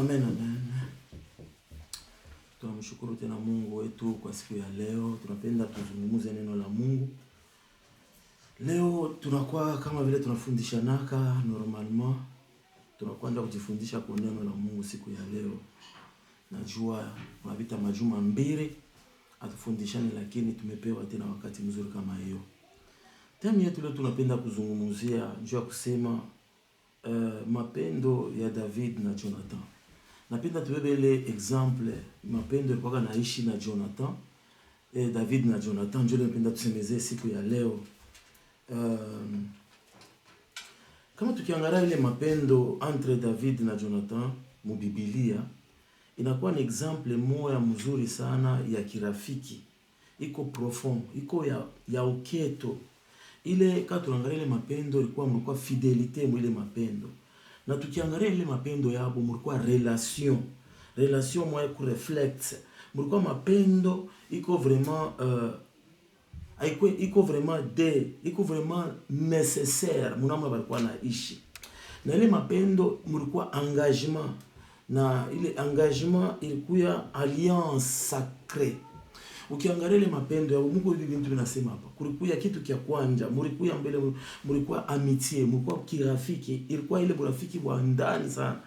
Amen, amen. Tunamshukuru tena Mungu wetu kwa siku ya leo. Tunapenda tuzungumze neno la Mungu. Leo tunakuwa kama vile tunafundishanaka normalement. Tunakwenda kujifundisha kwa neno la Mungu siku ya leo. Najua tunapita majuma mbili atufundishane, lakini tumepewa tena wakati mzuri kama hiyo. Temu yetu leo tunapenda kuzungumzia juu ya kusema mapendo ya David na Jonathan. Napenda tubebe ile example mapendo yalikuwa naishi na Jonathan, David na Jonathan. Ndio napenda tusemezee siku ya leo. Kama tukiangalia ile mapendo entre David na Jonathan mu Biblia, inakuwa ni example moja mzuri sana ya kirafiki. Iko profond, iko ya uketo. Ile kama tunaangalia ile mapendo ilikuwa mlikuwa fidelite mu ile mapendo. Na tukiangalia ile mapendo yabo mlikuwa relation moya ku reflect. Mlikuwa mapendo iko vraiment iko vraiment nécessaire munamna balikuwa naishi. Na ile mapendo mlikuwa engagement, na ile engagement ilikuwa alliance sacrée. Ukiangalia ile mapendo ya Mungu, hivi vitu vinasema hapa, kulikuwa kitu kia kwanja, mlikuwa mbele, mlikuwa amitié, mlikuwa kirafiki, ilikuwa ile urafiki wa ndani sana.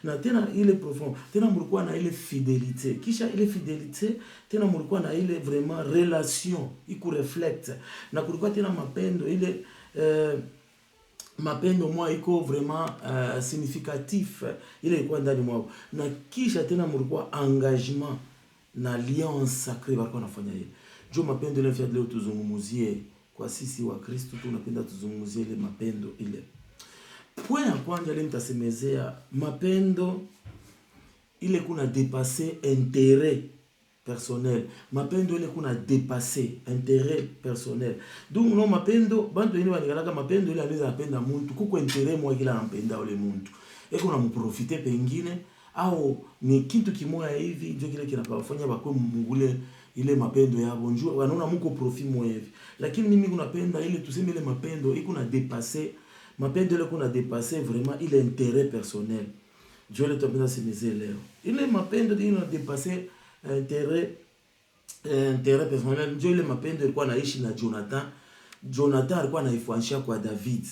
Na tena ile profond, tena mlikuwa na ile fidélité. Kisha ile fidélité, tena mlikuwa na ile vraiment relation, iku reflect. Na kulikuwa tena mapendo ile mapendo mwa iko vraiment significatif, ile ilikuwa ndani mwao. Na kisha tena mlikuwa engagement na alliance sacrée walikuwa wanafanya ile. Jo mapendo ile leo tuzungumuzie kwa sisi wa Kristo, tunapenda tuzungumuzie ile mapendo ile. Point ya kwanza leo nitasemezea mapendo ile kuna dépasser intérêt personnel. Mapendo ile kuna dépasser intérêt personnel. Donc no mapendo bantu wengi wanagalaka mapendo ile anaweza apenda mtu kuko intérêt mwa kila anampenda ule mtu. Eko na mprofite pengine au ni kitu kimoja hivi ndio kile kinapafanya bakwe mungule ile mapendo yabo, njoo wanaona mko profit mwa hivi. Lakini mimi kunapenda ile tuseme ile mapendo iko na dépasser, mapendo ile kuna dépasser vraiment ile intérêt personnel. Njoo ile tupenda semeze leo. Ile mapendo ile na dépasser intérêt personnel. Njoo ile mapendo ilikuwa naishi na Jonathan. Jonathan alikuwa anaifuanisha kwa David.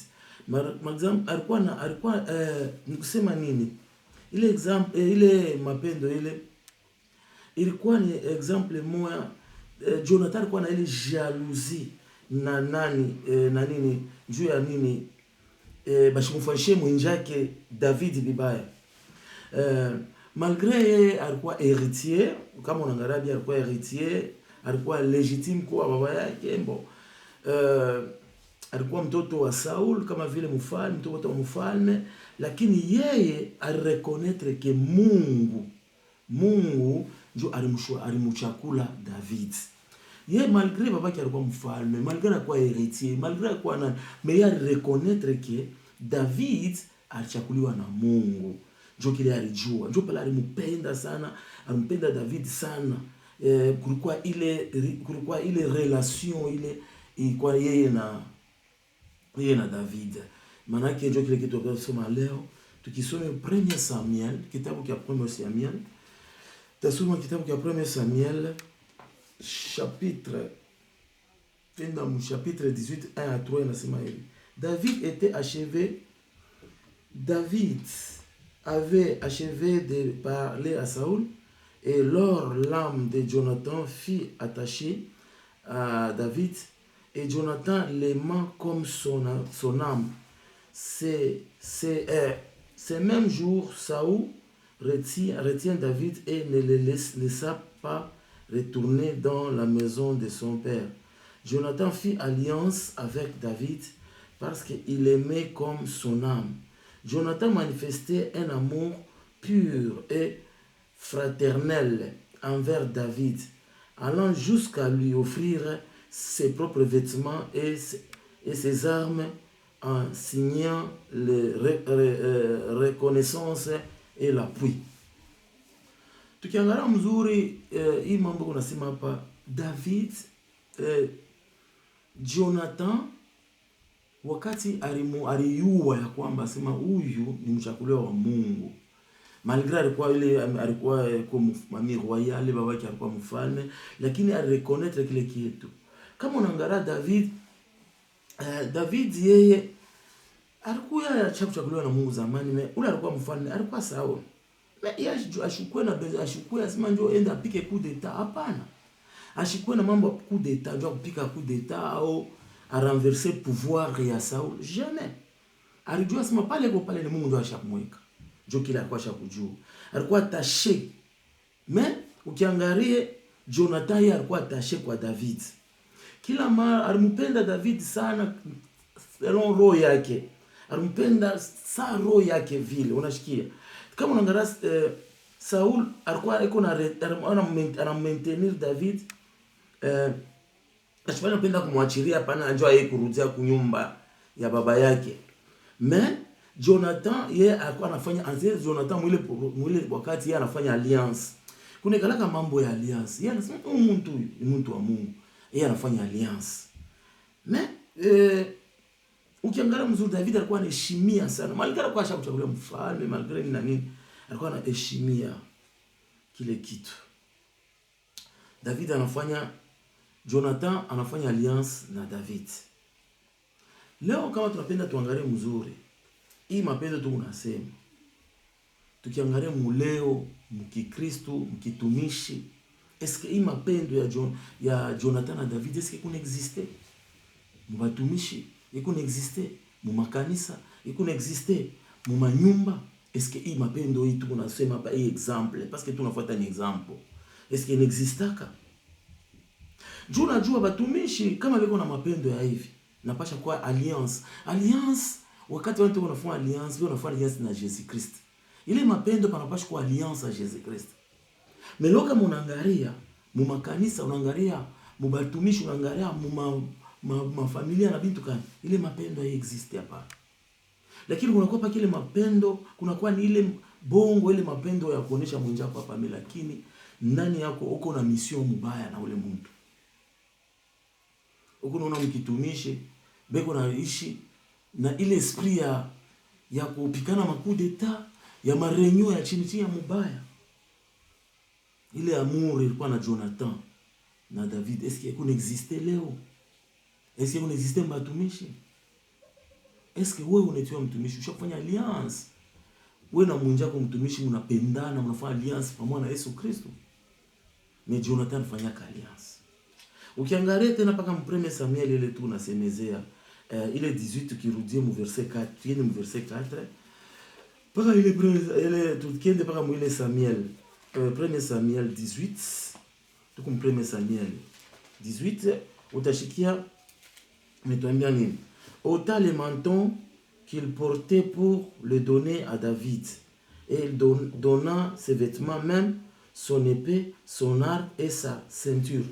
Alikuwa nikusema nini? Ile example ile mapendo ile ilikuwa ni example moja. Jonathan alikuwa na ile jalousie na nini juu ya nini bashimufanyishie mwinjake David bibaya. Malgré yeye alikuwa héritier, kama unaangalia alikuwa héritier, alikuwa légitime kwa baba yake mbo. Alikuwa mtoto wa Saul kama vile mfalme, mtoto wa mfalme, lakini yeye alireconnaître ke Mungu ndio alimuchakula David. Yeye malgré babake alikuwa mfalme, malgré alikuwa héritier, malgré alikuwa na mais alireconnaître ke David alichakuliwa na Mungu. Ndio kile alijua. Ndio pale alimpenda sana, alimpenda David sana. Kulikuwa ile relation ile ilikuwa yeye na David. Manake ndio kile kitu tunasoma leo. Tukisoma 1 Samuel, kitabu cha 1 Samuel. Tasoma kitabu cha 1 Samuel chapitre 18 1 à 3 inasema hivi. David avait achevé de parler à Saül, et lors l'âme de Jonathan fut attachée à David, et Jonathan l'aima comme son âme. Ce même jour, Saül retient David et ne le laissa pas retourner dans la maison de son père. Jonathan fit alliance avec David parce qu'il aimait comme son âme. Jonathan manifestait un amour pur et fraternel envers David, allant jusqu'à lui offrir ses propres vêtements et ses armes en signant les reconnaissance et l'appui. Tukiangalia mzuri hii mambo unasema hapa David Jonathan wakati aliyua ya kwamba sema huyu ni mchakuliwa wa Mungu. Malgré alikuwa comme mami royale, babake alikuwa mfalme, lakini alireconnaître kile kitu. Kama unaangalia David yeye alikuwa chakuchukuliwa na Mungu zamani, ule alikuwa mfalme, alikuwa Saul. Ashukue asema njoo enda apike coup d'etat, hapana. Ashikwe na mambo coup d'etat, njoo kupika coup d'etat au a renverser pouvoir ya Saul, jamais. Alijua sema pale ni Mungu ndio ashakumweka. Njoo kila alikuwa ashakujua. Alikuwa attaché. Mais ukiangalia Jonathan yeye alikuwa attaché kwa David. Kila mara alimpenda David sana selon roho yake. Alimpenda sa roho yake vile, unashikia. Kama unaangalia Saul alikuwa ana maintenir David ashifanya penda kumwachilia pana anjua yeye kurudia kunyumba ya baba yake. Mais Jonathan yeye alikuwa anafanya Jonathan mwile wakati yeye anafanya alliance. Kuna kalaka mambo ya alliance. Yeye anasema mtu ni mtu wa Mungu. Yeye anafanya alliance. Mais ukiangalia mzuri David alikuwa anaheshimia sana. Malgré alikuwa ashakuchagulia mfalme, malgré nini na nini, alikuwa anaheshimia kile kitu. Jonathan anafanya alliance na David. Leo kama tunapenda tuangalie mzuri, hii mapendo tu unasema. Tukiangalia muleo, mkikristo, mkitumishi, eske hii mapendo ya Jonathan na David eske kuna existe? Mubatumishi, kuna existe? Mumakanisa, kuna existe? Mumanyumba, eske hii mapendo hii tu unasema hapa hii example, parce que tunafuata ni example. Eske inexistaka? Najua batumishi kama beko na mapendo ya hivi, napasha kwa alliance. Alliance wakati watu wanafanya alliance, wanafanya alliance na Jesus Christ. Ile mapendo panapasha kwa alliance na Jesus Christ. Meloka munaangalia, mumakanisa unaangalia, mubatumishi unaangalia, mafamilia na bintu kani. Ile mapendo ya existe hapa. Lakini kunakuwa pa kile mapendo, kunakuwa ni ile bongo ile mapendo ya kuonesha mwenzako hapa, lakini ndani yako uko na mission mbaya na ule mtu. Uko unaona mkitumishi beko na ishi na ile esprit ya kupikana macoup d'etat, ya marenyo ya chini ya mubaya. Ile amour ilikuwa na Jonathan na David, est-ce que kuna existe leo? Est-ce que kuna existe mbatumishi? Est-ce que wewe unaitwa mtumishi ushafanya alliance? Wewe na mwenzako mtumishi mnapendana, mnafanya alliance pamoja na Yesu Kristo. Mais Jonathan fanya alliance. Ukiangalia tena paka mpreme Samuel ile tu unasemezea ile 18 kirudie mu verset 4, tiene mu verset 4. Paka ile tukiende paka mu ile Samuel, premier Samuel 18, tuko premier Samuel 18 utashikia metuambia nini? Ôta les mentons qu'il portait pour le donner à David, et il donna ses vêtements, même son épée, son arc et sa ceinture.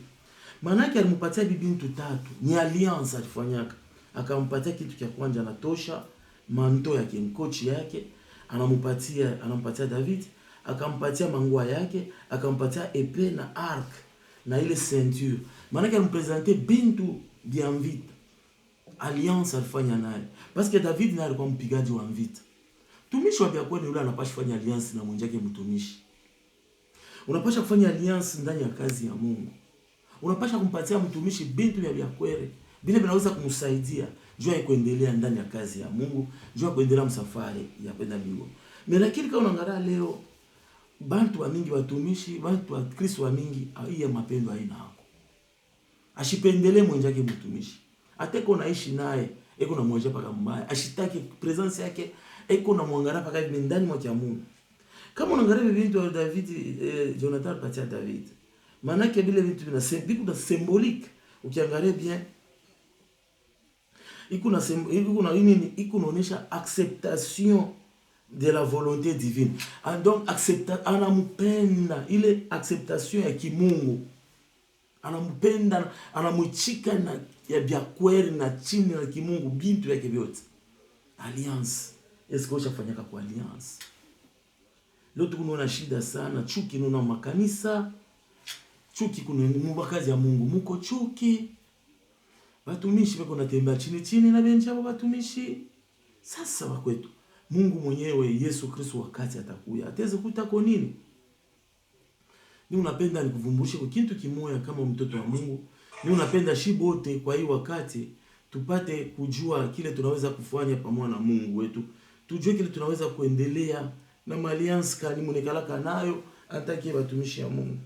Manake alimpatia bibintu tatu, ni alliance alifanyaka. Akampatia kitu cha kwanza na tosha, manto yake, mkochi yake, anampatia David, akampatia mangua yake, akampatia épée na arc na ile ceinture. Manake alimpresenter bintu bia vita. Alliance alifanya naye. Parce que David naye alikuwa mpigaji wa vita. Tumishi wa kweli yule anapaswa kufanya alliance na mwenzake mtumishi. Unapaswa kufanya alliance ndani ya kazi ya Mungu. Unapaswa kumpatia mtumishi bintu vya kweli. Bila vinaweza kumsaidia jua ya kuendelea ndani ya kazi ya Mungu, jua kuendelea msafari ya kwenda mbinguni. Lakini kama unaangalia leo bantu wa mingi watumishi, bantu wa Kristo wa mingi, hii ya mapendo haina hapo. Ashipendelee mwenzake mtumishi. Ateko naishi naye, eko na mmoja paka mbaya, ashitaki presence yake, eko na muangalia paka hivi ndani mwa Mungu. Kama unaangalia vitu vya David, Jonathan patia David. Maana yake vile vitu vina symbolique. Ukiangalia bien, iko naonesha acceptation de la volonté divine. Donc anampenda ile acceptation ya kimungu. Anampenda, anamuchika na ya bia kweli na chini na kimungu bintu yake vyote. Alliance. Esko ushafanyaka kwa alliance? Leo tunaona shida sana, chuki nuna makanisa, chuki kuna mubakazi ya Mungu, muko chuki. Batumishi bako natembea chini na benja batumishi. Sasa wakwetu Mungu mwenyewe Yesu Kristo wakati atakuya ataweza kutako nini? Ni unapenda nikuvumbushe kwa kitu kimoya kama mtoto wa Mungu. Ni unapenda shibote kwa hii wakati tupate kujua kile tunaweza kufanya pamoja na Mungu wetu. Tujue kile tunaweza kuendelea na maliansi kani munekalaka nayo ataki watumishi ya Mungu.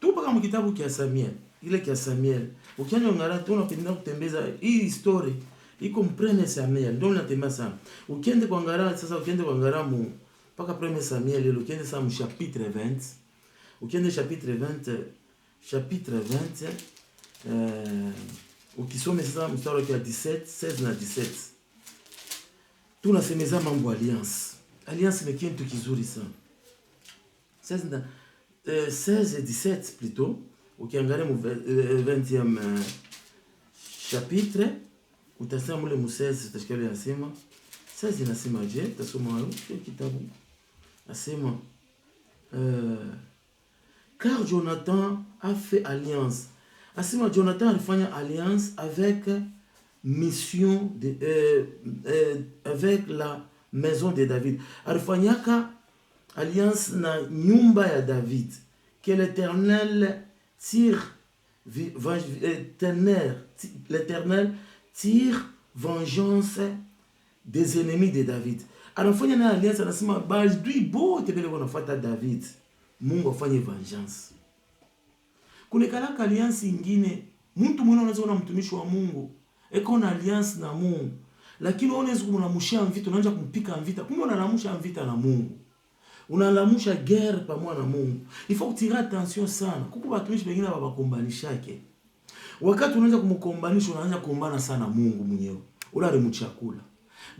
Tupa kama kitabu kia Samuel, ile kia Samuel. Ukianya ngara tu unapenda kutembeza hii story iko mprene Samuel, ndio natembea sana. Ukiende kwa ngara sasa, ukiende kwa ngara mu paka premier Samuel ile ukiende sa mu chapitre 20. Ukiende chapitre 20 ukisome sasa mstari wa 17, 16 na 17. Tunasemeza mambo alliance. Alliance ni kitu kizuri sana. 16 et 17 plutôt. Ukiangalia mu 20e chapitre utasema mule mu 16 utashikali nasema 16 inasema je, tasoma hiyo kitabu. Nasema car Jonathan a fait alliance. Asima Jonathan alifanya alliance avec mission de avec la maison de David. Alifanyaka alliance na nyumba ya David. Que l'Éternel tire vengeance des ennemis de David. Anafanya na alliance anasema badui bote bele wanafuata David. Mungu afanye vengeance. Kunekalaka alliance ingine, mtu mwana unaweza kuona mtumishi wa Mungu eko na alliance na Mungu, lakini unaweza kumlamusha mvita, unaanza kumpika mvita. Kumbe unalamusha mvita na Mungu, unalamusha guerre pamoja na Mungu. Il faut tirer attention sana. Kuko watumishi wengine wabakombanishake. Wakati unaanza kumkombanisha, unaanza kuombana sana Mungu mwenyewe. Ule mchakula.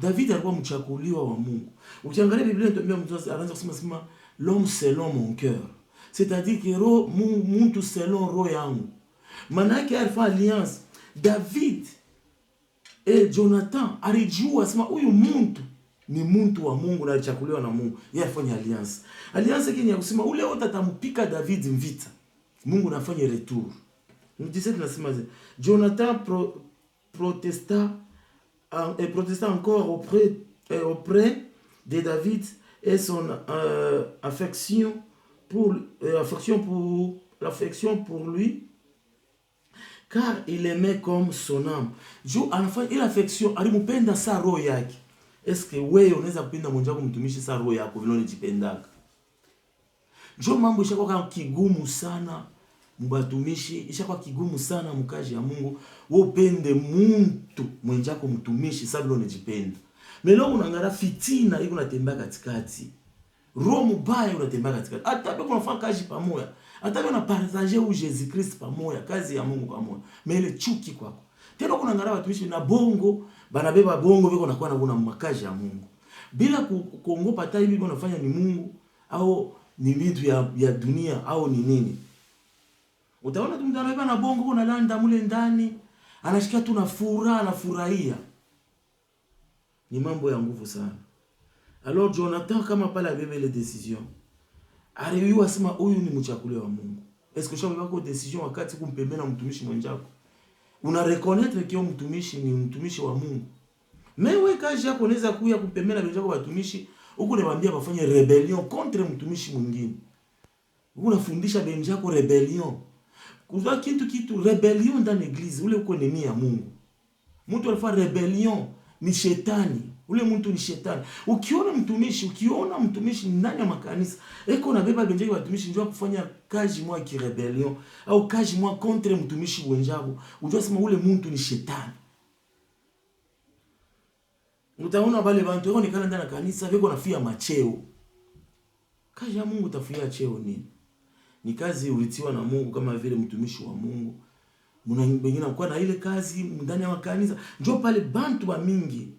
David alikuwa mchakuliwa wa Mungu. Ukiangalia Biblia inatuambia mtu anaanza kusema l'homme selon mon cœur. C'est-à-dire que muntu selon roho yangu. Maana yake alifanya alliance. David et Jonathan alijua sema huyu muntu ni muntu wa Mungu na alichakuliwa na Mungu. Yeye afanya alliance. Alliance yake ni ya kusema ule wote atampika David mvita. Mungu anafanya retour. Mtiseti nasema Jonathan protesta encore auprès de David et son affection pour lui, car il aimait comme son âme. Jo anafanya ile affection, alimupenda sa roho yake. Est-ce que wewe unaweza kupenda mwenzako mtumishi sa roho yako vile unajipendaka? Jo mambo ishakuwa kama kigumu sana mbatumishi, ishakuwa kigumu sana mkaji ya Mungu. Wewe upende mtu mwenzako mtumishi sa vile unajipenda. Melo unaangalia fitina iko natembea katikati. Roho mbaya unatembea katikati. Hata kama unafanya kazi pamoja, hata kama unapartager u Jesus Christ pamoja, kazi ya Mungu pamoja, mele chuki kwako. Tena kuna ngara watumishi na bongo, banabeba bongo viko nakuwa na kuna makazi ya Mungu. Bila kuongopa hata hivi unafanya ni Mungu au ni vitu ya dunia au ni nini. Utaona tu mtu anabeba na bongo kuna landa mule ndani, anashikia tu na furaha, anafurahia. Ni mambo ya nguvu sana. Alors Jonathan kama pale abebe les décisions, aliyoyua sema huyu ni mchakule wa Mungu. Est-ce que ushaona kwa decision wakati kumpembena mtumishi mwenzako? Una reconnaître que mtumishi ni mtumishi wa Mungu. Mewe kazi yako unaweza kuya kumpembena wenzako watumishi, huko unamwambia wafanye rebellion contre mtumishi mwingine. Huko unafundisha wenzako rebellion. Kuzwa kitu rebellion ndani église, ule uko ni ya Mungu. Mtu alifanya rebellion ni shetani. Ule mtu ni shetani. Ukiona mtumishi ndani ya makanisa, eko na beba benjeki watumishi njoo kufanya kazi mwa kirebellion au kazi mwa contre mtumishi wenjabo, unajua sema ule mtu ni shetani. Utaona wale bantu wao nikana ndani ya kanisa beko nafia macheo. Kazi ya Mungu tafia cheo nini? Ni kazi ulitiwa na Mungu kama vile mtumishi wa Mungu. Muna wengine kwa na ile kazi ndani ya makanisa, njoo pale bantu wa mingi.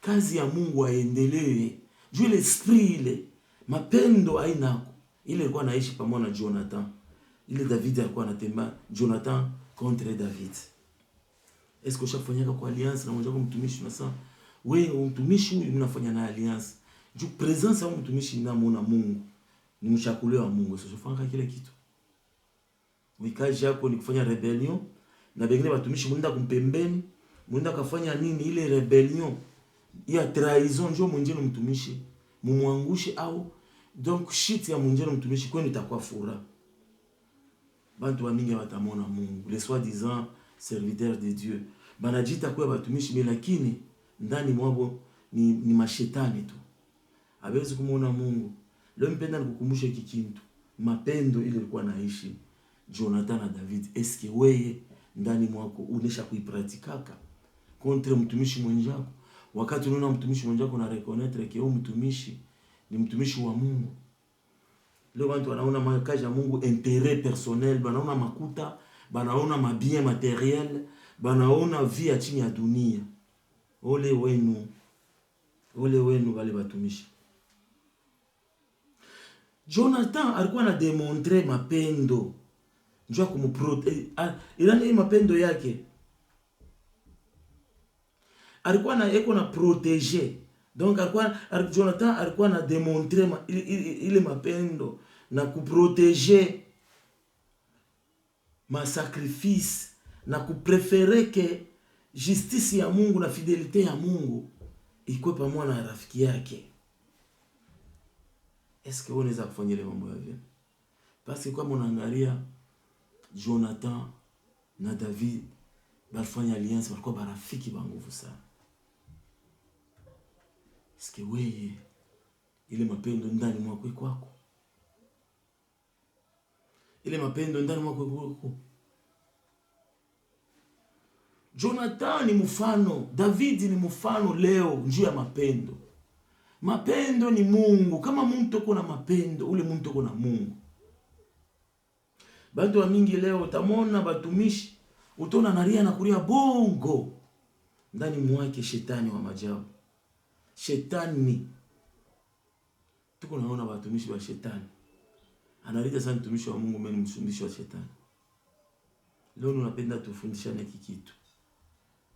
Kazi ya Mungu aendelee. Juu ile esprit ile mapendo ainako. Ile ilikuwa naishi pamoja na Jonathan. Ile David alikuwa anatembea Jonathan contre David. Est-ce que ushafanyaka kwa alliance na mwenzako mtumishi unasema wewe mtumishi huyu mnafanya na alliance? Juu presence ya mtumishi ndamona Mungu. Ni mshakuliwa wa Mungu. Sio ufanga kile kitu. Wikaji yako ni kufanya rebellion na bengine watumishi mwenda kumpembeni, mwenda kufanya nini ile rebellion. ya trahison njo mwingine mtumishi mumwangushe, au donc shit ya mwingine mtumishi kwenu itakuwa fura. Bantu wa mingi watamona Mungu, les soi-disant serviteurs de Dieu banajita kwa batumishi, lakini ndani mwabo ni mashetani tu, hawezi kumuona Mungu. Leo mpenda nikukumbushe hiki kitu, mapendo ile ilikuwa naishi Jonathan na David. Eske wewe ndani mwako unesha kuipratikaka contre mtumishi mwenzako? Wakati unaona mtumishi mwenzako na reconnaître que huyo mtumishi ni mtumishi wa Mungu. Leo watu wanaona makazi ya Mungu intérêt personnel, banaona makuta, banaona mabien matériel, banaona vie ya chini ya dunia. Ole wenu wale watumishi. Jonathan alikuwa na demontre mapendo, njoo kumprotege. Ilani mapendo yake alikuwa na protéger. Donc Jonathan alikuwa na demontre ile mapendo na kuprotéger ma sacrifice na kuprefere ke justice ya Mungu na fidelite ya Mungu ikuwe pamoja na rafiki yake. Est-ce que vous unaweza kufanya ile mambo yake? Parce que kama unaangalia Jonathan na David balifanya alliance, walikuwa barafiki ba nguvu sana. Est-ce que wewe ile mapendo ndani mwako kwako? Ile mapendo ndani mwako kwako? Jonathan ni mfano, David ni mfano leo njuu ya mapendo. Mapendo ni Mungu. Kama mtu uko na mapendo, ule mtu uko na Mungu. Bantu wa mingi leo utamona batumishi, utona naria na kulia bongo. Ndani mwake shetani wa majabu. Shetani. Tuko naona batumishi wa shetani. Analita sana mtumishi wa Mungu, mimi mtumishi wa shetani. Leo tunapenda tufundishane hiki kitu.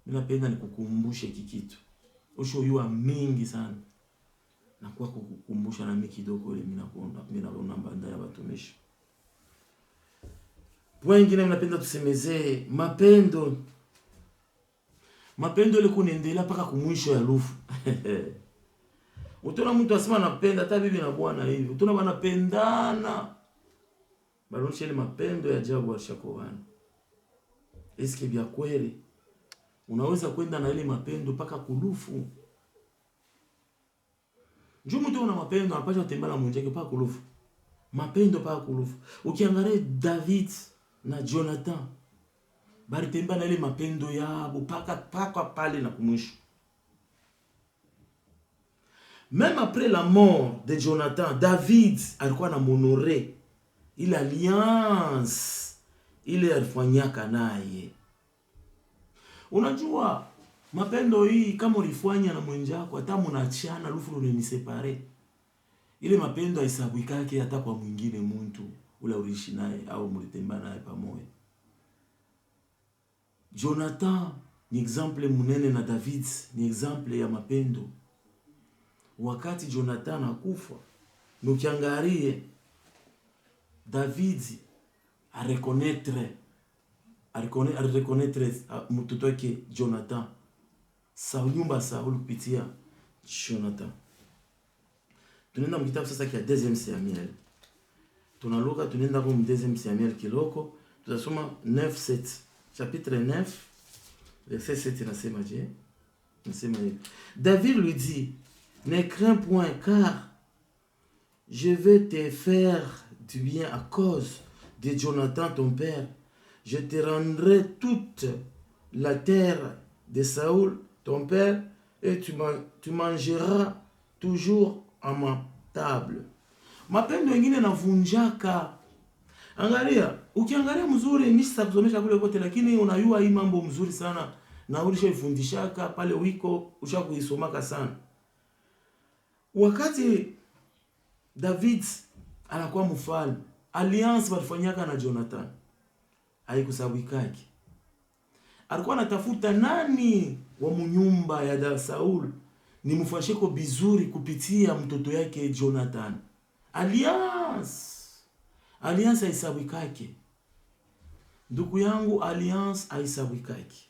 Mimi napenda nikukumbushe hiki kitu. Ushoyua mingi sana. Na kwa kukukumbusha na mimi kidogo ile mimi naona banda ya watumishi. Wengine mnapenda tusemezee mapendo. Mapendo ile kunaendelea mpaka kumwisho ya lufu. Utaona mtu asema anapenda hata bibi na bwana hivi. Utaona wanapendana. Balonsha ile mapendo ya ajabu alishakoana. Eske bia kweli unaweza kwenda na ile mapendo mpaka kulufu? Njoo mtu una mapendo anapaswa kutembea na mwenzake mpaka kulufu. Mapendo mpaka kulufu. Ukiangalia David na Jonathan balitembea na ile mapendo yao mpaka pale na kumwisho. Même après la mort de Jonathan, David alikuwa na monore ile alliance ile alifanyaka naye. Unajua mapendo hii kama ulifanya na mwenzako hata mnaachana lufu ni separe. Ile mapendo haisabikake hata kwa mwingine mtu ule uliishi naye au mlitembea naye pamoja. Jonathan ni example munene na David ni example ya mapendo. Wakati Jonathan akufa, nukiangarie David a reconnaître mtoto wake Jonathan. Nyumba Saul kupitia Jonathan. Tunaenda mkitabu sasa kia deuxième Samuel. Tunaluka tunaenda kwa deuxième Samuel kiloko. Tutasoma 9:7. Chapitre 9 verset 7 nasema je? Nasema hivi. David lui dit: "Ne crains point, car je vais te faire du bien à cause de Jonathan ton père. Je te rendrai toute la terre de Saoul ton père, et tu mangeras toujours à ma table." Mapendo wengine navunjaka. Angalia, ukiangalia mzuri mimi sitakusomesha kule kote, lakini unayua hii mambo mzuri sana na ulishaifundishaka pale wiko ushakuisomaka sana. Wakati David anakuwa mfalme, alliance walifanyaka na Jonathan haikusawikaki. Alikuwa anatafuta nani wa mnyumba ya Saul ni mfashiko bizuri kupitia mtoto yake Jonathan. Alliance haisawikaki. Ndugu yangu, alliance haisawikaki.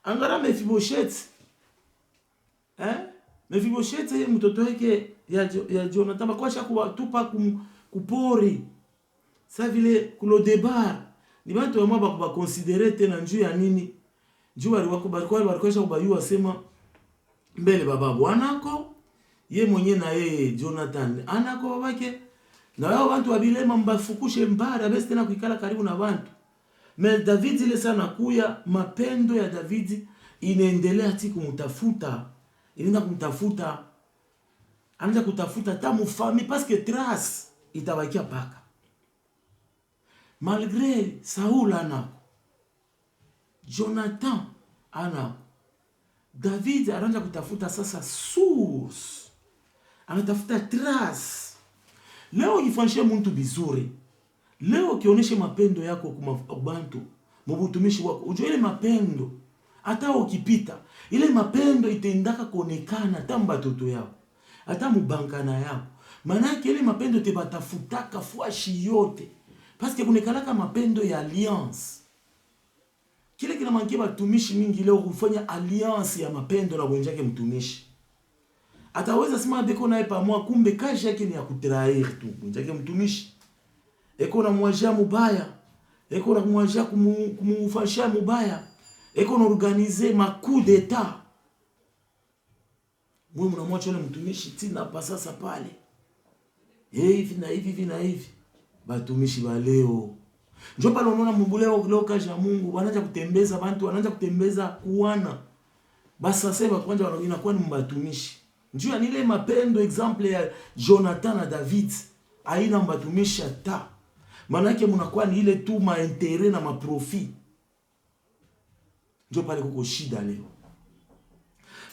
Angara Mephibosheth Mephibosheth mtoto wake ya Jonathan bakwacha kutupa kupori. Sa vile kulodebar ni bantu wamwa bakonsidere tena njuu ya nini? Njuu walikuwa kubayua sema mbele baba bwanako ye mwenye na yeye Jonathan anako babake na wao bantu wabilema mbafukushe mbara basi tena kuikala karibu na bantu. Me David ile sana kuya mapendo ya David inaendelea ati kumtafuta. Inaenda kumtafuta. Anaanza kutafuta tamu fami parce que trace itabakia paka. Malgré Saul anako, Jonathan anako, David anaanza kutafuta sasa source. Anatafuta trace. Leo ifanyishe mtu bizuri. Leo kionyeshe mapendo yako kwa bantu, mbutumishi wako. Ujue ile mapendo hata ukipita, ile mapendo itaendaka kuonekana hata mbatoto yako, hata mubankana yako. Maana yake ile mapendo te batafutaka fuashi yote. Parce que kunekalaka mapendo ya alliance. Kile kinamangia batumishi mingi leo kufanya alliance ya mapendo na wenzake mtumishi. Ataweza sema beko naye pamoja kumbe kazi yake ni ya kutrair tu wenzake mtumishi. Eko na mwajia mubaya. Eko na mwajia kumufashia mubaya. Eko na organize ma coup d'état. Mwe mnamwacha yule mtumishi tina pa sasa pale. Hivi na hivi na hivi. Batumishi ba leo. Njoo pale unaona leo kazi ya Mungu wanaanza kutembeza bantu, wanaanza kutembeza kuana. Basi sasa kwanza inakuwa ni mbatumishi. Njoo ni ile mapendo example ya Jonathan na David. Haina mbatumishi hata. Maana yake mnakuwa ni ile tu maintérêt na maprofit. Njoo pale kuko shida leo.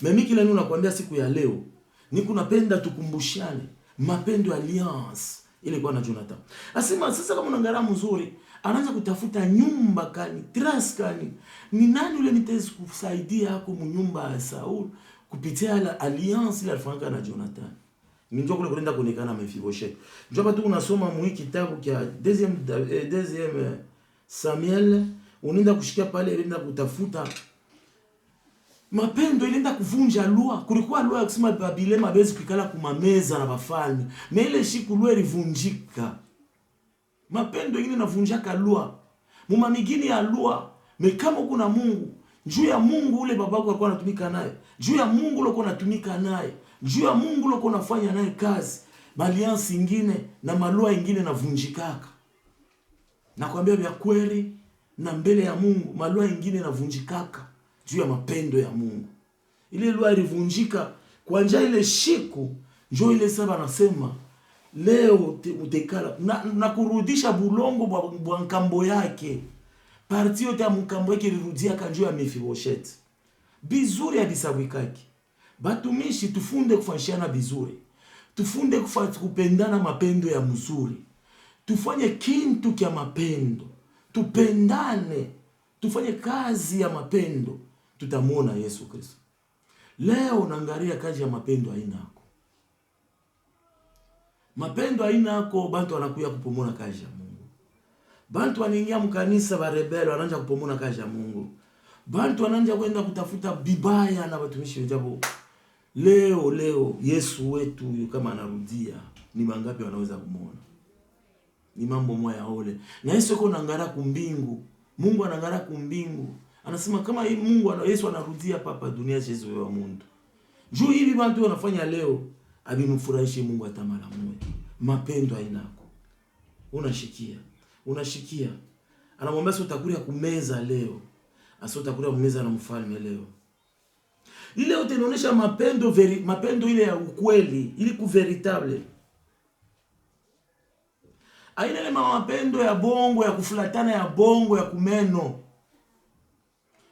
Mimi kila nini nakwambia siku ya leo, niko napenda tukumbushane mapendo ya alliance ile kwa na Jonathan. Asema sasa kama unaangalia mzuri, anaanza kutafuta nyumba kani, trace kani. Ni nani yule nitaweza kusaidia hapo mnyumba ya Saul kupitia alliance ile alifanya na Jonathan. Njoo kule kwenda kuonekana Mephibosheth. Njoo hapa tu unasoma mu kitabu cha deuxième Samuel, unaenda kushikia pale unaenda kutafuta mapendo ilienda kuvunja lua. Kulikuwa lua ya kusema Babilema bezi kukala kumameza na bafalme. Na ile siku lua ilivunjika. Mapendo ingine navunjaka lua. Muma mingine ya lua. Me kama kuna Mungu, juu ya Mungu ule babako alikuwa anatumika naye. Juu ya Mungu ule alikuwa anatumika naye. Juu ya Mungu ule alikuwa anafanya naye kazi. Maliansi ingine na malua ingine navunjikaka. Nakwambia vya kweli na mbele ya Mungu malua ingine navunjikaka. Juu ya mapendo ya Mungu. Ile lua ilivunjika kwa njia ile shiku, njoo ile saba nasema leo utekala na kurudisha bulongo bwa nkambo yake. Parti yote ya mkambo yake ilirudia kanjua ya Mephibosheth. Bizuri ya bisabwikaki. Batumishi tufunde kufanyana bizuri. Tufunde kupendana mapendo ya mzuri. Tufanye kintu kya mapendo. Tupendane. Tufanye kazi ya mapendo. Tutamuona Yesu Kristo. Leo unaangalia kazi ya mapendo haina yako. Mapendo haina yako, bantu wanakuya kupomona kazi ya Mungu. Bantu wanaingia mkanisa wa rebeli wanaanza kupomona kazi ya Mungu. Bantu wanaanza kwenda kutafuta bibaya na watumishi wenzao. Leo Yesu wetu kama anarudia, ni mangapi wanaweza kumuona? Ni mambo moya ole. Na Yesu yuko anaangalia kumbingu. Mungu anaangalia kumbingu. Anasema kama hii Mungu Yesu anarudia papa dunia Yesu wa Mungu. Juu hivi bantu wanafanya leo abimfurahishe Mungu hata mara moja. Mapendo hainako. Unashikia. Anamwambia sio utakulia kumeza leo. Asio utakulia kumeza na mfalme leo. Ile yote inaonyesha mapendo ile ya ukweli, ili ku veritable. Haina ile mapendo ya bongo, ya kufulatana ya bongo, ya kumeno.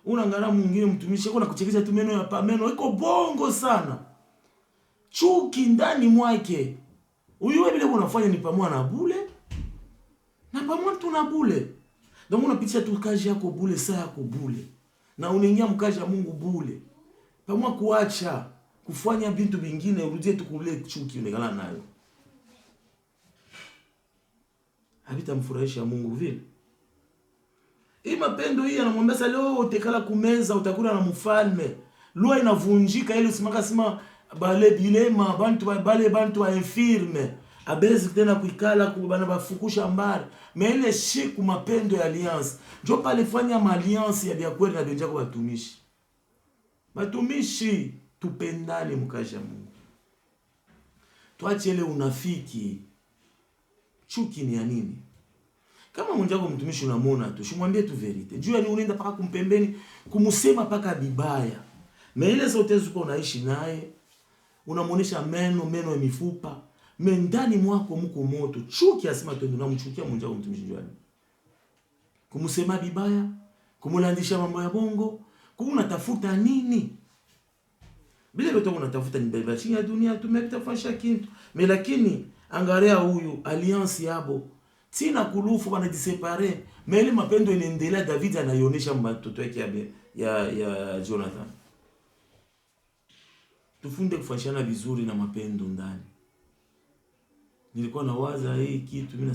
Unaangalia mwingine mtumishi yuko nakuchekesha tu meno ya pameno iko bongo sana. Chuki ndani mwake. Huyu vile unafanya ni pamoja na bule. Na pamoja tu na bule. Ndio unapitisha tu kazi yako bule, saa yako bule. Na unaingia mkazi ya Mungu bule. Pamoja kuacha kufanya vitu vingine urudie tu kule chuki unekala nayo. Habitamfurahisha Mungu vile. Hii mapendo hii anamwambia leo utekala kumeza utakula na mfalme. loi inavunjika ile usimaka sima bale bilema bantu wa infirme abezi tena kuikala kubana bafukusha mbari ile shiku mapendo ya alliance njo pale fanya ma alliance ya biakweli na benja kwa batumishi tupendane mkaja Mungu, tuache ile unafiki. Chuki ni ya nini? Kama mwenjako mtumishi unamwona tu, shimwambie tu verite. Juu yani unaenda paka kumpembeni, kumusema paka bibaya. Ile zote zuko unaishi naye, unamuonesha meno ya mifupa, ndani mwako mko moto. Chuki asema tu unamchukia mwenjako mtumishi juu. Kumusema bibaya, kumulandisha mambo ya bongo, unatafuta nini? Bila yote unatafuta ni beba chini ya dunia tumekutafasha kitu. Lakini angalia huyu alliance yabo. Tina kulufu wanajisepare. Ile mapendo inaendelea. David anaionesha matoto yake ya Jonathan. Tufunde kufashana vizuri na mapendo ndani. Nilikuwa nawaza hii kitu, mimi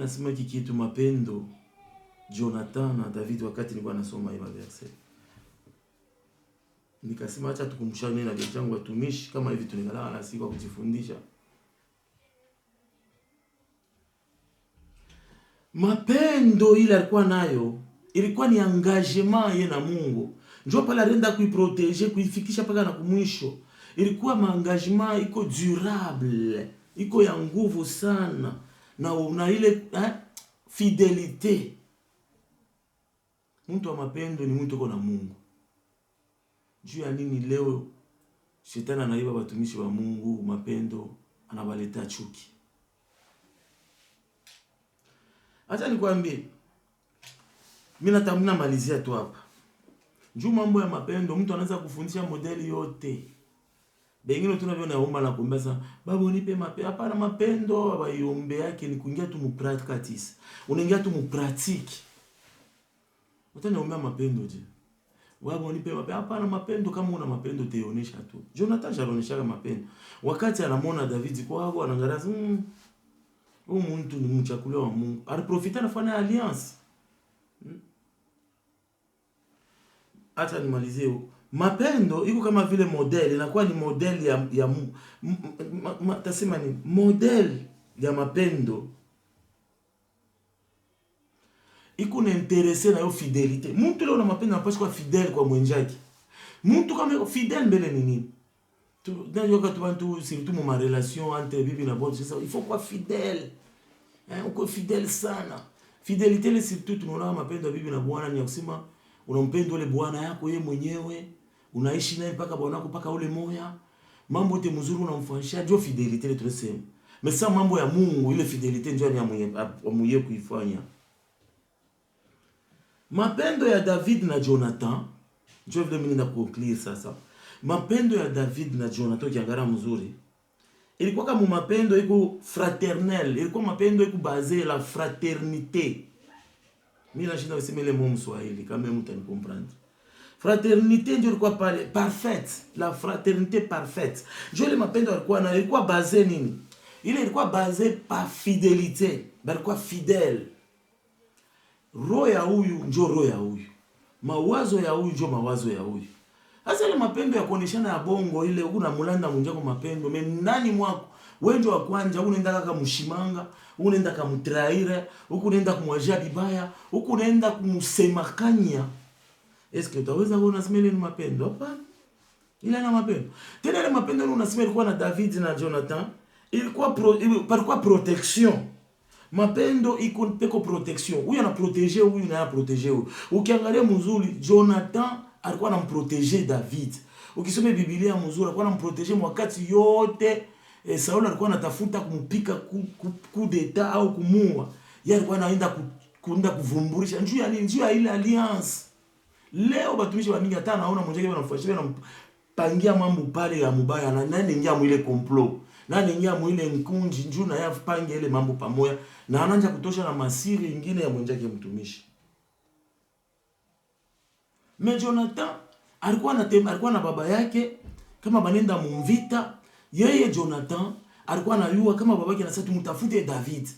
nasema hiki kitu mapendo Jonathan na David wakati nilikuwa nasoma hii verse. Nikasema acha tukumshane na vijana watumishi kama hivi tunengala na siku kujifundisha. Mapendo ile alikuwa nayo ilikuwa ni engagement yeye na Mungu. Njoo pale alienda kuiproteger, kuifikisha paka na kumwisho. Ilikuwa maengagement iko durable, iko ya nguvu sana na ile fidelite. Mtu wa mapendo ni mtu uko na Mungu. Juu ya nini leo shetani anaiba watumishi wa Mungu mapendo, anabaleta chuki? Acha nikwambie, mimi natamna malizia tu hapa. Juu mambo ya mapendo mtu anaweza kufundisha modeli yote. Bengine tunaviona omba na kumbeza, babu nipe mapendo. Hapana, mapendo abayombe yake ni kuingia tu mu practice. Unaingia tu mu pratique. Utaniomba mapendo je? Babu nipe mapendo. Hapana, mapendo kama una mapendo teonesha tu. Jonathan anaonesha mapendo. Wakati anamwona David kwa hapo anaangalia huyu mtu ni mchakulia wa Mungu. Aliprofita na fanya alliance. Acha nimalizie. Mapendo iko kama vile model, inakuwa ni model ya tasema ni model ya mapendo. Iko na interesse na yo fidelite. Mtu leo na mapendo anapaswa kuwa fidèle kwa mwenzake. Mtu kama yuko fidèle mbele ni nini? Ndio wakati watu surtout mu relation entre bibi na bonne, il faut kuwa fidèle. Uko fidèle sana. Fidelite ile surtout tunaona mapendo ya bibi na bwana ni kusema unampenda ule bwana yako yeye mwenyewe, unaishi naye mpaka bwana wako mpaka ule moya, mambo yote mzuri unamfanyisha, ndio fidelite ile tunasema. Mesa mambo ya Mungu ile fidelite ndio ni amuye kuifanya. Mapendo ya David na Jonathan, ndio vile mimi ninakuclear sasa. Mapendo ya David na Jonathan kiangara mzuri. Ilikuwa kama mapendo iko fraternel, ilikuwa mapendo iko basé la fraternité. Mimi nashinda kusema ile mwa Kiswahili kama mtu anikomprendre. Fraternité ndio ilikuwa pale parfaite, la fraternité parfaite. Ndio ile mapendo yalikuwa na ilikuwa basé nini? Ile ilikuwa basé pa fidélité, balikuwa fidèle. Roho ya huyu ndio roho ya huyu. Mawazo ya huyu ndio mawazo ya huyu. Sasa ile mapendo ya kuoneshana ya bongo ile una mulanda munjako mapendo, ndani mwako wewe ndio wa kwanza, unaenda kaka mshimanga, unaenda kumtraire, unaenda kumwajia bibaya, unaenda kumsemakanya. Eske utaweza kuona simile ni mapendo? Hapana. Ile na mapendo. Tena ile mapendo unasema ilikuwa na David na Jonathan, ilikuwa protection. Mapendo iko peko protection. Huyu anaproteger huyu na anaproteger huyu. Ukiangalia mzuri Jonathan alikuwa anamproteger David. Ukisoma Biblia mzuri alikuwa anamproteger wakati yote. Sauli alikuwa anatafuta kumpika coup d'etat au kumua. Yeye alikuwa anaenda kuenda kuvumburisha njoo ya nini, njoo ya ile alliance. Leo batumishi wa mingi hata naona mmoja wao anamfuatia na pangia mambo pale ya mubaya na nani ingia mwile complot. Nani ingia mwile nkunji njoo na yapange ile mambo pamoja na anaanza kutosha na masiri nyingine ya mwenzake mtumishi. Mais Jonathan alikuwa na baba yake kama banenda mumvita. Yeye Jonathan alikuwa anajua kama babake anasema tumtafute David.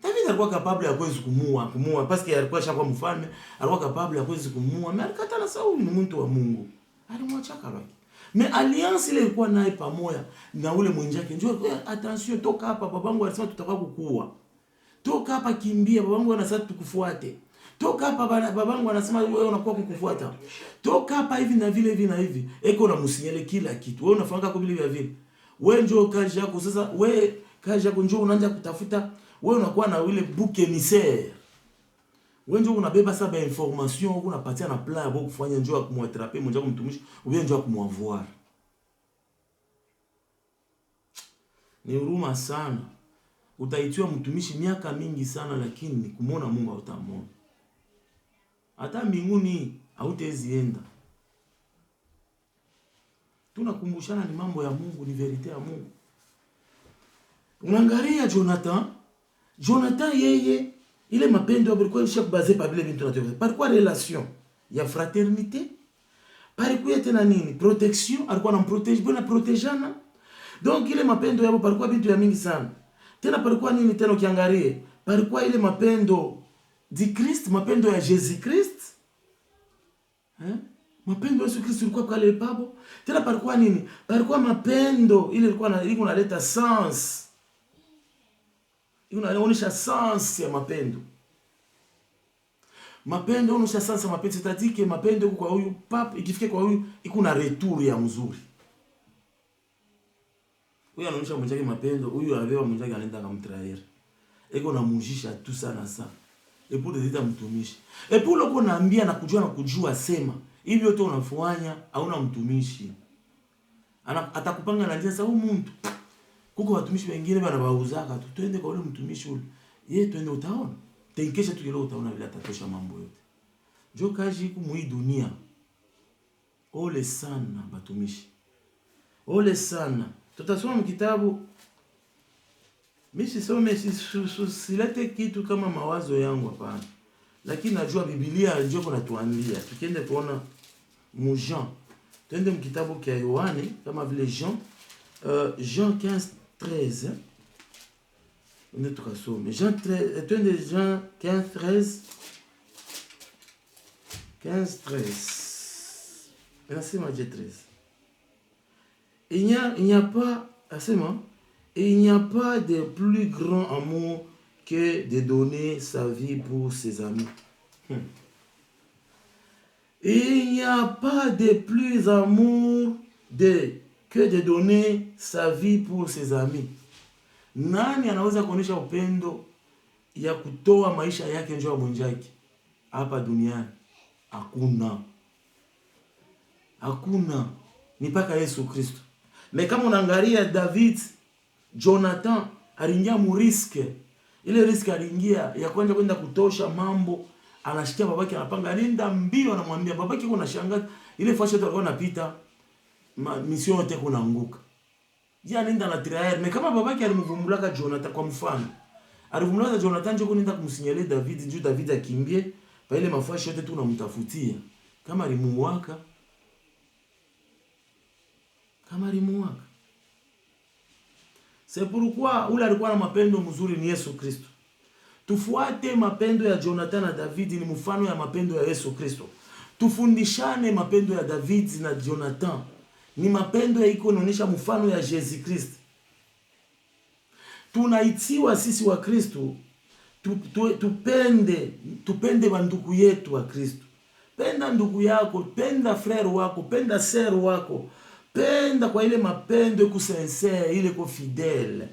David Moïse alikuwa capable ya kuweza kumua parce que alikuwa shakuwa mfalme, alikuwa capable ya kuweza kumua, mais alikatana. Sauli ni mtu wa Mungu, alimwacha kabaki. Mais alliance ile ilikuwa naye pamoja na ule mwenzake, njoo attention, toka hapa, babangu alisema tutaka kukua. Toka hapa, kimbia, babangu anasema tukufuate. Toka hapa, babangu anasema wewe unakuwa kukufuata. Toka hapa, hivi na vile hivi na hivi. Eko na msinyele kila kitu. Wewe unafanga kwa vile vile. Wewe njoo kazi yako sasa, wewe kazi yako njoo unaanza kutafuta, wewe unakuwa na ile bouc émissaire. Wewe njoo unabeba sasa information, unapatia na plan ya kufanya, njoo kumwatraper mmoja kumtumishi, wewe njoo kumwavoir. Ni huruma sana. Utaitiwa mtumishi miaka mingi sana, lakini kumuona Mungu hautamwona. Hata mbinguni hautazienda. Tunakumbushana ni mambo ya Mungu, ni verite ya Mungu. Unaangalia Jonathan yeye ile mapendo alikuwa ishabaze pa vile vitu tunatoka. Palikuwa relation ya fraternité. Palikuwa tena nini? Protection, alikuwa anamprotege, bwana protejana. Donc ile mapendo yao palikuwa vitu ya mingi sana. Tena palikuwa nini tena ukiangalia? Palikuwa ile mapendo di Christ, mapendo ya Jesus Christ. Mapendo ya Yesu Kristo ilikuwa pale papo. Tena palikuwa nini? Palikuwa mapendo ile ilikuwa inaleta sens. Inaonyesha sens ya mapendo. Mapendo inaonyesha sens ya mapendo, c'est-à-dire mapendo kwa huyu papa ikifika kwa huyu iko na retour ya mzuri. Huyu anaonyesha mwenzake mapendo, huyu anabeba mwenzake anaenda kumtrair. Eko na mujisha tu sana sana. Epo dedita mtumishi. Epo loko naambia na kujua sema. Hivi yote unafanya hauna mtumishi. Atakupanga na njia za huyu mtu. Kuko watumishi wengine bana bauzaka tu, twende kwa ule mtumishi ule. Yeye twende utaona. Tenkesha tu ile utaona vile atatosha mambo yote. Jo kaji ku mwi dunia. Ole sana batumishi. Ole sana. Tutasoma mkitabu. Mimi sisome silete kitu kama mawazo yangu hapana. Lakini najua Biblia ndio kunatuambia. Tukiende kuona mu Jean. Twende mkitabu kia Yohane kama vile Jean. Jean 15:13. On est tukasome. Jean 13, twende Jean 15:13. 15:13. Inasema je 13. Il n'y a pas, asema, il n'y a pas de plus grand amour que de donner sa vie pour ses amis. Il n'y a pas de plus amour que de donner sa vie pour ses amis. Nani anaweza kuonesha upendo ya kutoa maisha yake njoo mwenzake hapa duniani? Hakuna. Hakuna. Ni paka Yesu Kristo. Mais kama unaangalia David, Jonathan aliingia mu riske. Ile riske aliingia ya kwenda kutosha mambo, anashikia babake anapanga nenda mbio, anamwambia babake kuna shangazi ile fasha tu alikuwa anapita mission yote kuna anguka. Yeye anaenda na traer, mais kama babake alimvumbulaka Jonathan kwa mfano. Alivumbulaka Jonathan njoo kwenda kumsinyalia David, njoo David akimbie, pa ile mafasha yote tu unamtafutia. Kama alimuwaka. C'est pourquoi ule alikuwa na mapendo mzuri ni Yesu Kristo. Tufuate mapendo ya Jonathan na David, ni mfano ya mapendo ya Yesu Kristo. Tufundishane mapendo ya David na Jonathan. Ni mapendo ya iko inaonyesha mfano ya Jesus Christ. Tunaitiwa sisi wa Kristo tupende bandugu yetu wa Kristo. Penda ndugu yako, penda frère wako, penda sœur wako. Penda kwa ile mapendo iko sincere, ile iko fidèle.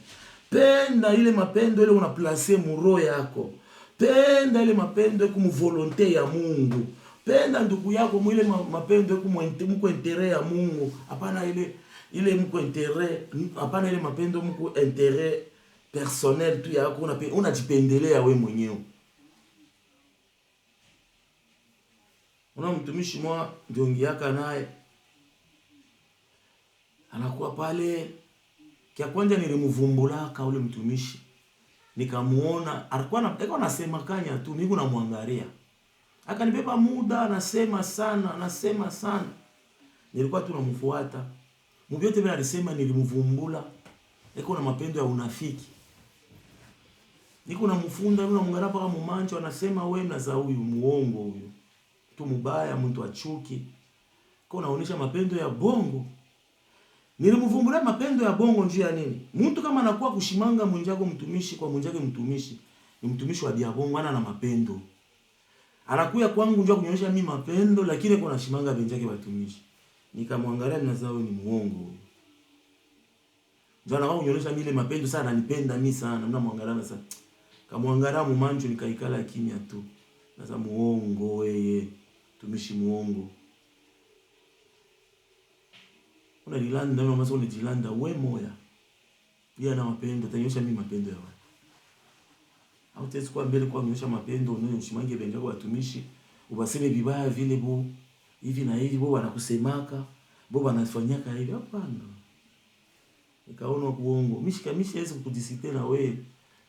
Penda ile mapendo ile unaplacer mu roho yako. Penda ile mapendo iko mu volonté ya Mungu. Penda ndugu yako mu ile mapendo iko mu intérêt ya Mungu. Hapana ile mu intérêt, hapana ile mapendo mu intérêt personnel tu yako, unajipendelea wewe mwenyewe. Una mtumishi mwa ndiongiaka naye anakuwa pale, kia kwanza nilimvumbulaka ule mtumishi. Nikamuona alikuwa anasema kanya tu, niko namwangalia. Akanibeba muda, anasema sana. Nilikuwa tu namfuata. Mbiote bila alisema nilimvumbula. Eko na mapendo ya unafiki. niko na mfunda na mungarapa kama mumancho anasema wewe mnaza huyu muongo huyu. Tu mubaya mtu achuki. Kwa naonesha mapendo ya bongo. Nilimvumbura mapendo ya bongo njia ya nini? Mtu kama anakuwa kushimanga mwenjako mtumishi kwa mwenjake mtumishi, ni mtumishi wa dia bongo ana na mapendo. Anakuya kwangu njoo kunyonyesha mimi mapendo lakini kuna shimanga benjake watumishi. Nikamwangalia mnaza huyu ni muongo. Njoo anakuwa kunyonyesha mimi mapendo sana ananipenda mimi sana. Mnamwangalia sana. Kamwangalia mumanjo nikaikala kimya tu. Sasa muongo wewe, tumishi muongo. Unalilanda na maso unajilanda we moya. Pia na mapendo, tanyosha mimi mapendo ya watu. Au tesi kwa mbele kwa kunyosha mapendo, unayoshimange benjako watumishi, ubaseme vibaya vile bo, hivi na hivi bo wanakusemaka, bo wanafanyaka hivi hapana. Nikaona kuongo. Mishikamishi Yesu kudisipline na wewe.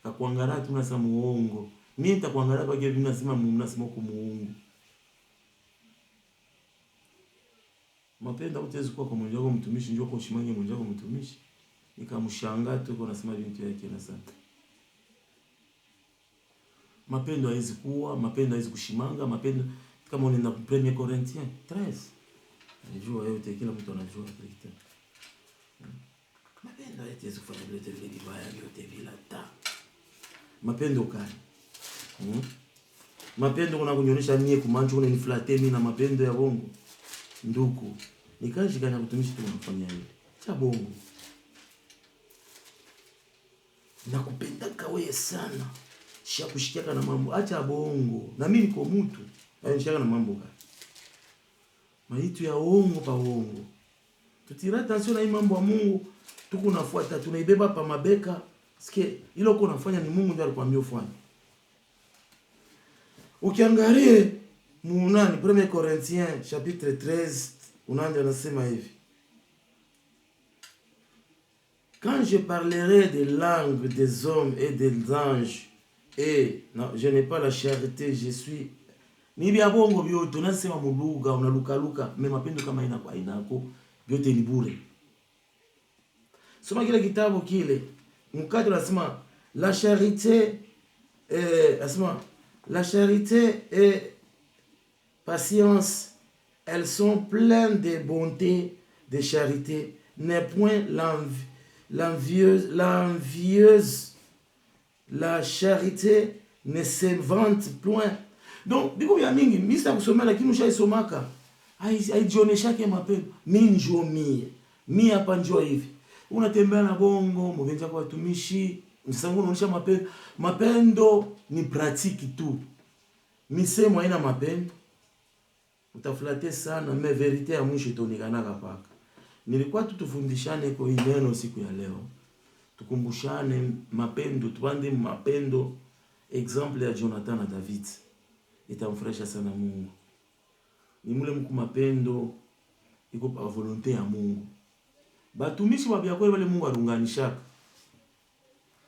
Kakuangalia tu unasema muongo. Mimi nitakuangalia kwa kile mnasema mnasema kwa muongo. Mapenda utezi kwa mwenjako mtumishi njoo kwa shimange mwenjako mtumishi. Nikamshangaa tu kwa nasema vitu yake na sana. Mapendo haizi kuwa, mapendo haizi kushimanga, mapendo kama unaenda 1 Corinthiens 13. Najua yote kila mtu anajua Kristo. Mapendo haizi kufanya vile vibaya yote bila ta. Mapendo kani? Mapendo kuna kunyonyesha mie kumancho unaniflate mimi na mapendo ya bongo. Nduku. Nikashikana kutumishi tu unafanya hivi. Cha bongo. Nakupenda kawe sana. Sha kushikiana na mambo. Acha bongo. Na mimi niko mtu. Nishikiana na mambo gani? Maitu ya ongo pa ongo. Tutira attention na hii mambo ya Mungu. Tuko nafuata tunaibeba pa mabeka. Sikie ile uko unafanya ni Mungu ndiye alikwambia ufanye. Ukiangalia Munani 1 Corinthiens chapitre 13 unaanza nasema hivi. Quand je parlerai des langues des hommes et des anges et non, je n'ai pas la charité, je suis ni bia bongo biote unasema muluga unaluka mema mapendo kama ina kwa inako biote ni bure. Soma kile kitabu kile mkati unasema la charité la charité et patience, elles sont pleines de bonté, de charité, n'est point l'envieuse, la charité ne se vante point. Donc, biko ya mingi, mista kusomea lakini ushaisomaka. Haijioneshake mapendo. Mimi njoo mie. Mie hapa njoo hivi. Unatembea na bongo, mwenza kwa watumishi, msangu unaonyesha mapendo. Mapendo ni pratique tu. Misemo haina mapendo. Utaflate sana, me verite ya mwisho itonekanaka paka. Nilikuwa tutufundishane kwa hii neno siku ya leo. Tukumbushane mapendo, tupande mapendo. Exemple ya Jonathan na David. Itamfurahisha sana Mungu. Ni mule mku mapendo iko pa volonté ya Mungu. Batumishi wa bya kweli wale Mungu arunganishaka.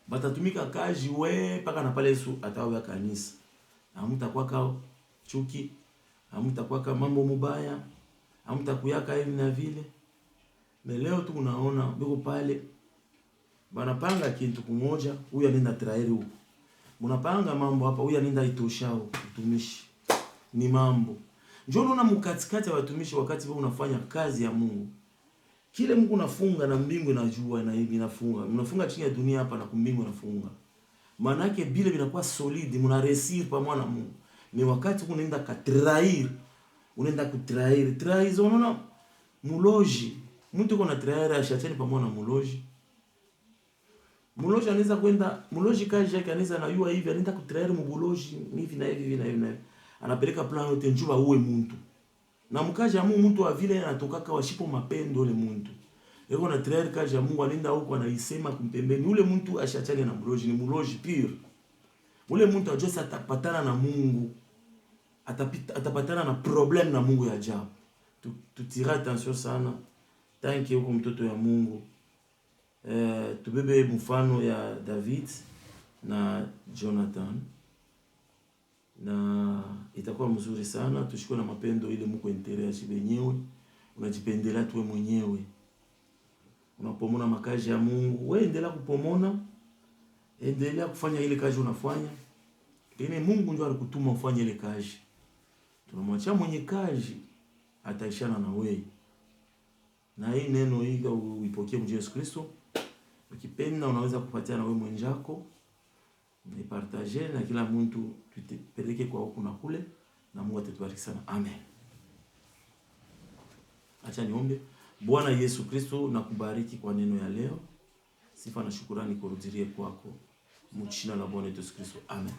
Batatumika kazi we paka na pale Yesu atawa kanisa. Hamtakuwa kao chuki, hamtakuwa kama mambo mubaya, hamtakuyaka hivi na vile. Na leo tu unaona biko pale banapanga kitu kimoja, huyu anaenda traeri huko. Mnapanga mambo hapa, huyu anaenda itoshao utumishi. Ni mambo. Njoo unaona mkatikati ya watumishi wakati wewe unafanya kazi ya Mungu. Kile Mungu unafunga na mbingu inajua na hivi inafunga. Unafunga chini ya dunia hapa na kumbingu inafunga. Maana yake bile vinakuwa solid, mna resir pamoja na Mungu. Ni wakati unaenda kutrair, unaenda kutrair. Trahison unaona muloji. Mtu kuna trair ashachani pamoja na muloji. Muloji anaweza kwenda, muloji kazi yake anaweza na yua hivi, anaenda kutrair mubuloji hivi na hivi na hivi. Anapeleka plan yote njuba uwe mtu. Na mkaja Mungu mtu wa vile anatokaka washipo mapendo ule mtu. Yeko na trair kaja Mungu anaenda huko anaisema kumpembeni. Ule mtu ashachane na muloji, ni muloji pure. Ule mtu ajosa atapatana na Mungu. Atapatana na problem na Mungu ya ajabu. Tutira attention sana. Tanki huko mtoto ya Mungu. Tubebe mfano ya David na Jonathan. Na itakuwa mzuri sana. Tushikwe na mapendo ile Mungu endelea shibenyewe. Unajipendelea tuwe mwenyewe. Unapomona makazi ya Mungu. Wewe endelea kupomona. endelea kufanya ile kazi unafanya. Ile Mungu ndio alikutuma ufanye ile kazi. Tunamwachia mwenye kazi ataishana na wewe. Na hii neno hii uipokee mjini Yesu Kristo. Ukipenda unaweza kupatia na wewe mwenzako. Na ipartager na kila mtu tutapeleke kwa huku na kule, na Mungu atatubariki sana. Amen. Acha niombe. Bwana Yesu Kristo, nakubariki kwa neno ya leo. Sifa na shukrani kurudilie kwako. Mchina la Bwana Yesu Kristo. Amen.